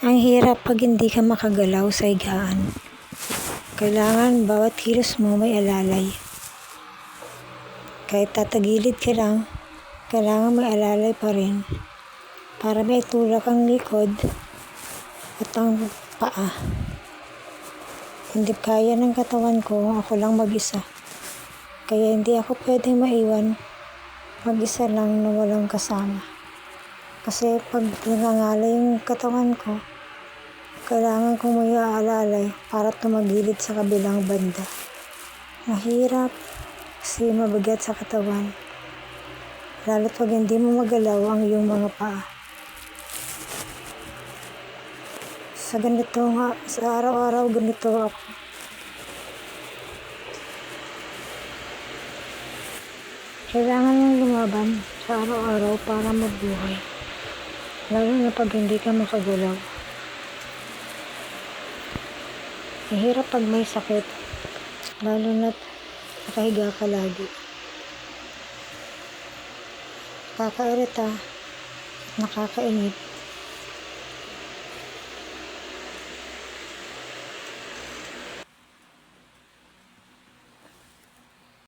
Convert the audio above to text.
Ang hirap pag hindi ka makagalaw sa higaan. Kailangan bawat kilos mo may alalay. Kahit tatagilid ka lang, kailangan may alalay pa rin para may tulak ang likod at ang paa. Hindi kaya ng katawan ko, ako lang mag-isa. Kaya hindi ako pwedeng maiwan mag-isa lang na walang kasama. Kasi pag nangangalay yung katawan ko, kailangan kong may aalalay para tumagilid sa kabilang banda. Mahirap kasi mabigat sa katawan. Lalo't pag hindi mo magalaw ang iyong mga paa. Sa araw-araw ganito ako. Kailangan mong lumaban sa araw-araw para mabuhay. Lalo na pag hindi ka makagalaw. Mahirap pag may sakit, lalo na't nakahiga ka lagi. Nakakairita at nakakainip.